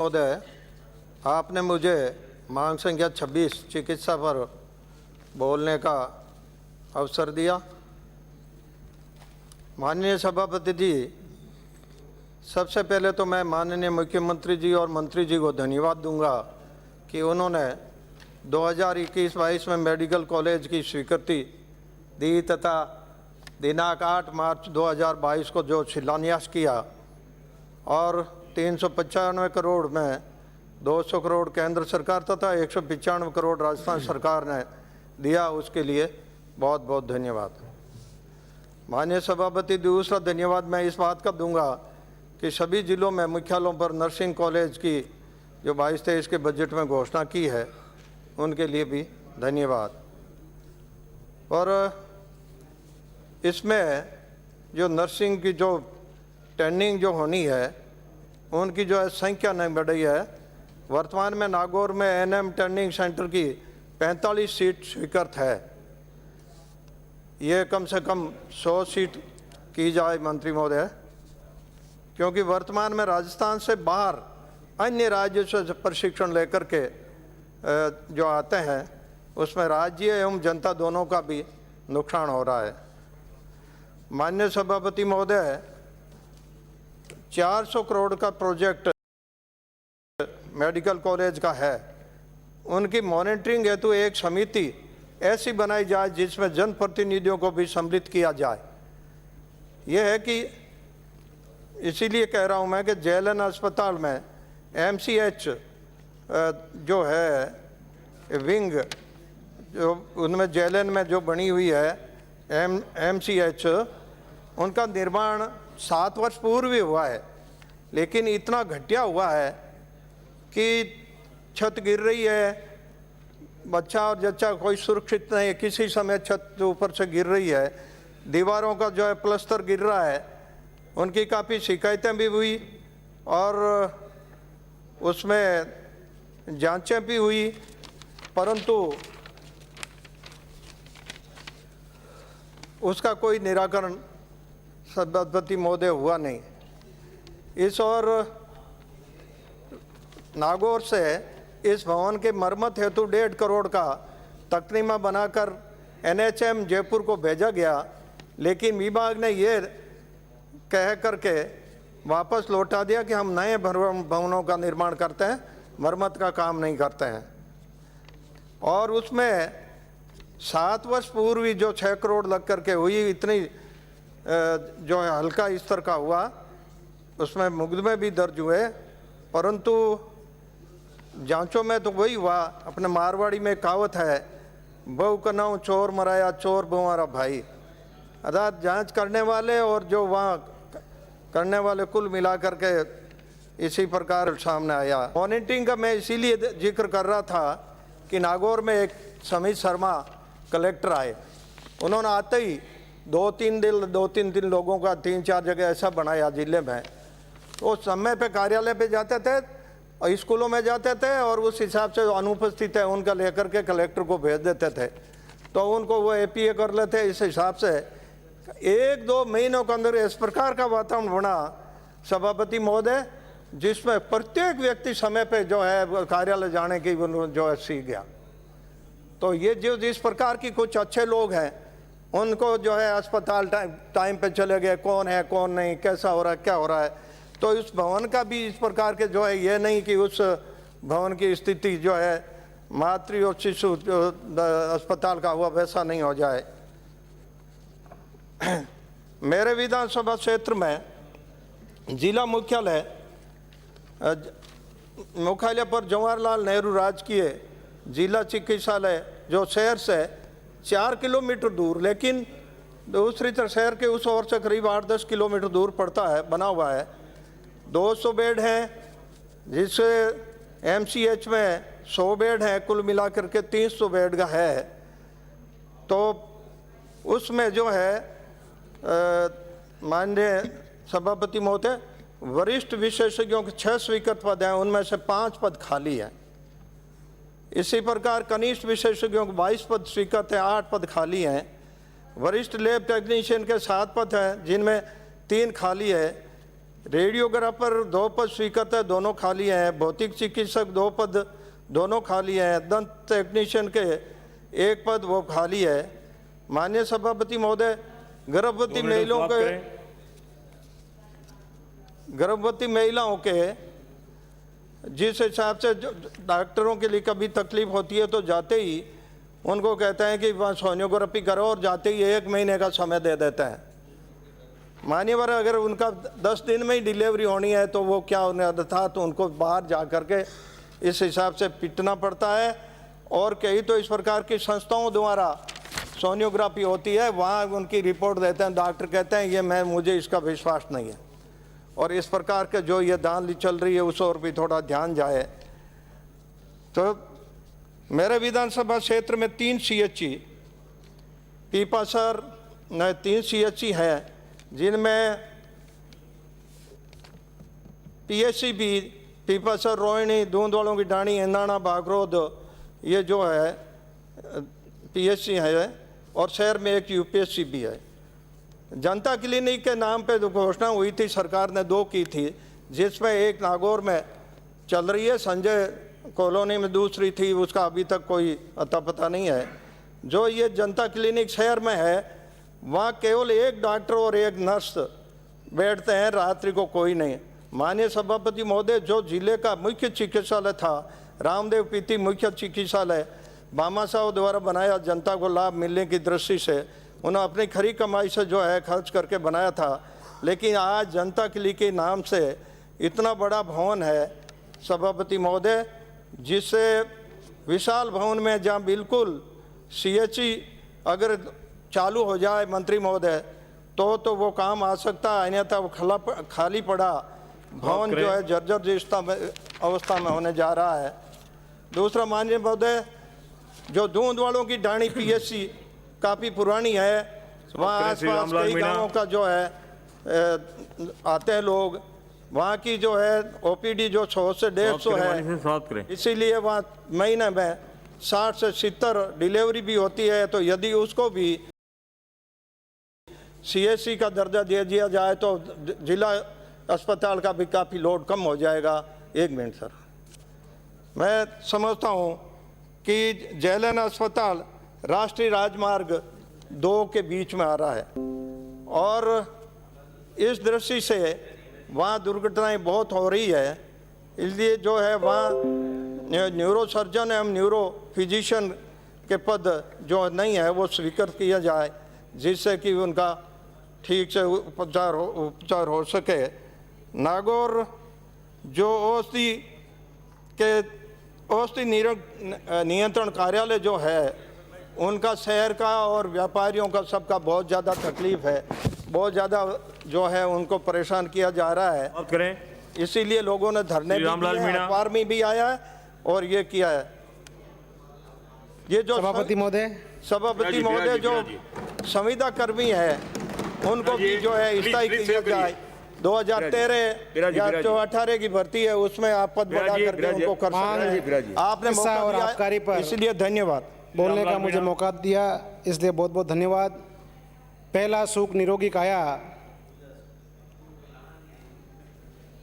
महोदय, आपने मुझे मांग संख्या 26 चिकित्सा पर बोलने का अवसर दिया। माननीय सभापति जी, सबसे पहले तो मैं माननीय मुख्यमंत्री जी और मंत्री जी को धन्यवाद दूंगा कि उन्होंने 2021-22 में मेडिकल कॉलेज की स्वीकृति दी तथा दिनांक 8 मार्च 2022 को जो शिलान्यास किया और 395 करोड़ में 200 करोड़ केंद्र सरकार तथा 195 करोड़ राजस्थान सरकार ने दिया, उसके लिए बहुत बहुत धन्यवाद। माननीय सभापति, दूसरा धन्यवाद मैं इस बात का दूंगा कि सभी जिलों में मुख्यालयों पर नर्सिंग कॉलेज की जो 22-23 के बजट में घोषणा की है, उनके लिए भी धन्यवाद। और इसमें जो नर्सिंग की जो ट्रेनिंग जो होनी है, उनकी जो है संख्या नहीं बढ़ी है। वर्तमान में नागौर में एनएम ट्रेनिंग सेंटर की 45 सीट स्वीकृत है। ये कम से कम 100 सीट की जाए मंत्री महोदय, क्योंकि वर्तमान में राजस्थान से बाहर अन्य राज्यों से प्रशिक्षण लेकर के जो आते हैं, उसमें राज्य एवं जनता दोनों का भी नुकसान हो रहा है। माननीय सभापति महोदय, 400 करोड़ का प्रोजेक्ट मेडिकल कॉलेज का है। उनकी मॉनिटरिंग हेतु एक समिति ऐसी बनाई जाए जिसमें जनप्रतिनिधियों को भी सम्मिलित किया जाए। यह है कि इसीलिए कह रहा हूं मैं कि जेएलएन अस्पताल में एमसीएच जो है विंग, जो उनमें जेएलएन में जो बनी हुई है एमसीएच, उनका निर्माण 7 वर्ष पूर्व ही हुआ है, लेकिन इतना घटिया हुआ है कि छत गिर रही है, बच्चा और जच्चा कोई सुरक्षित नहीं है, किसी समय छत ऊपर से गिर रही है, दीवारों का जो है प्लास्टर गिर रहा है। उनकी काफ़ी शिकायतें भी हुई और उसमें जांचें भी हुई, परंतु उसका कोई निराकरण सभापति महोदय हुआ नहीं। इस और नागौर से इस भवन के मरम्मत हेतु 1.5 करोड़ का तकनीमा बनाकर एनएचएम जयपुर को भेजा गया, लेकिन विभाग ने ये कह करके वापस लौटा दिया कि हम नए भवनों का निर्माण करते हैं, मरम्मत का काम नहीं करते हैं। और उसमें 7 वर्ष पूर्व ही जो 6 करोड़ लग करके हुई, इतनी जो है हल्का स्तर का हुआ, उसमें मुकदमे भी दर्ज हुए, परंतु जांचों में तो वही हुआ। अपने मारवाड़ी में कहावत है, बहु कनाऊ चोर मराया चोर बहुमारा भाई। अर्थात जांच करने वाले और जो वहाँ करने वाले कुल मिला करके इसी प्रकार सामने आया। मॉनिटरिंग का मैं इसीलिए जिक्र कर रहा था कि नागौर में एक समित शर्मा कलेक्टर आए, उन्होंने आते ही 2-3 दिन लोगों का 3-4 जगह ऐसा बनाया जिले में। वो समय पे कार्यालय पे जाते थे और स्कूलों में जाते थे और उस हिसाब से अनुपस्थित है उनका लेकर के कलेक्टर को भेज देते थे, तो उनको वो एपीए कर लेते। इस हिसाब से 1-2 महीनों के अंदर इस प्रकार का वातावरण बना सभापति महोदय, जिसमें प्रत्येक व्यक्ति समय पे जो है कार्यालय जाने की जो है सीख गया। तो ये जो जिस प्रकार की कुछ अच्छे लोग हैं, उनको जो है अस्पताल टाइम पे चले गए, कौन है कौन नहीं, कैसा हो रहा है क्या हो रहा है। तो इस भवन का भी इस प्रकार के जो है ये नहीं कि उस भवन की स्थिति जो है मातृ और शिशु अस्पताल का हुआ वैसा नहीं हो जाए। मेरे विधानसभा क्षेत्र में जिला मुख्यालय पर जवाहरलाल नेहरू राजकीय जिला चिकित्सालय जो शहर से 4 किलोमीटर दूर, लेकिन दूसरी तरफ शहर के उस ओर से करीब 8-10 किलोमीटर दूर पड़ता है, बना हुआ है। 200 बेड हैं, जिससे एमसीएच में 100 बेड हैं, कुल मिलाकर के 300 बेड का है। तो उसमें जो है माननीय सभापति महोदय, वरिष्ठ विशेषज्ञों के 6 स्वीकृत पद हैं, उनमें से 5 पद खाली हैं। इसी प्रकार कनिष्ठ विशेषज्ञों को 22 पद स्वीकृत हैं, 8 पद खाली हैं। वरिष्ठ लैब टेक्नीशियन के 7 पद हैं, जिनमें 3 खाली है। रेडियोग्राफर 2 पद स्वीकृत है, दोनों खाली हैं। भौतिक चिकित्सक 2 पद दोनों खाली हैं। दंत टेक्नीशियन के 1 पद वो खाली है। माननीय सभापति महोदय, गर्भवती महिलाओं के जिस हिसाब से डॉक्टरों के लिए कभी तकलीफ होती है तो जाते ही उनको कहते हैं कि वहाँ सोनियोग्राफी करो और जाते ही 1 महीने का समय दे देता है। मान्यवर, अगर उनका 10 दिन में ही डिलीवरी होनी है तो वो क्या उन्हें था, तो उनको बाहर जा कर के इस हिसाब से पिटना पड़ता है। और कई तो इस प्रकार की संस्थाओं द्वारा सोनियोग्राफी होती है, वहाँ उनकी रिपोर्ट देते हैं, डॉक्टर कहते हैं ये मुझे इसका विश्वास नहीं है। और इस प्रकार के जो ये धांधली चल रही है उस ओर भी थोड़ा ध्यान जाए। तो मेरे विधानसभा क्षेत्र में 3 CHC पीपासर 3 CHC हैं, जिनमें PSC भी पीपासर, रोहिणी, दूंदवाड़ों की डाणी, इंदाना, बागरोद, ये जो है PSC है। और शहर में एक UPSC भी है। जनता क्लिनिक के नाम पे घोषणा हुई थी, सरकार ने 2 की थी, जिसमें एक नागौर में चल रही है, संजय कॉलोनी में दूसरी थी, उसका अभी तक कोई अता पता नहीं है। जो ये जनता क्लिनिक शहर में है, वहाँ केवल 1 डॉक्टर और 1 नर्स बैठते हैं, रात्रि को कोई नहीं। माननीय सभापति महोदय, जो जिले का मुख्य चिकित्सालय था, रामदेव पीती मुख्य चिकित्सालय, बामा साहब द्वारा बनाया, जनता को लाभ मिलने की दृष्टि से उन्होंने अपनी खरी कमाई से जो है खर्च करके बनाया था। लेकिन आज जनता क्लिनिक के नाम से इतना बड़ा भवन है सभापति महोदय, जिससे विशाल भवन में जहाँ बिल्कुल CHC अगर चालू हो जाए मंत्री महोदय तो वो काम आ सकता है, अन्यथा वो खाली पड़ा भवन जो है जर्जर अवस्था में होने जा रहा है। दूसरा माननीय महोदय, जो दूंदवाड़ों की डाणी PSC काफ़ी पुरानी है, वहाँ आसपास कई गाँवों का जो है आते हैं लोग, वहाँ की जो है OPD जो 100 से 150 है, इसीलिए वहाँ महीने में 60 से 70 डिलीवरी भी होती है। तो यदि उसको भी CHC का दर्जा दे दिया जाए तो जिला अस्पताल का भी काफ़ी लोड कम हो जाएगा। 1 मिनट सर, मैं समझता हूँ कि जेएलएन अस्पताल राष्ट्रीय राजमार्ग 2 के बीच में आ रहा है और इस दृष्टि से वहाँ दुर्घटनाएं बहुत हो रही है। इसलिए जो है वहाँ न्यूरो सर्जन एवं न्यूरो फिजिशियन के पद जो नहीं है वो स्वीकृत किया जाए, जिससे कि उनका ठीक से उपचार हो सके। नागौर जो औषधि नियंत्रण कार्यालय जो है, उनका शहर का और व्यापारियों का सबका बहुत ज़्यादा तकलीफ है, बहुत ज़्यादा जो है उनको परेशान किया जा रहा है। इसीलिए लोगों ने धरने भी दिए, अखबार में भी आया है और ये किया है। ये जो सभापति महोदय जो संविदा कर्मी है उनको भी जो है स्थायी किया जाए। 2013 या 2018 की भर्ती है, उसमें आप पद बढ़ा करके उनको कर सकते हैं। आपने मौका और आबकारी पर इसलिए धन्यवाद बोलने का मुझे मौका दिया, इसलिए बहुत बहुत धन्यवाद। पहला सुख निरोगी काया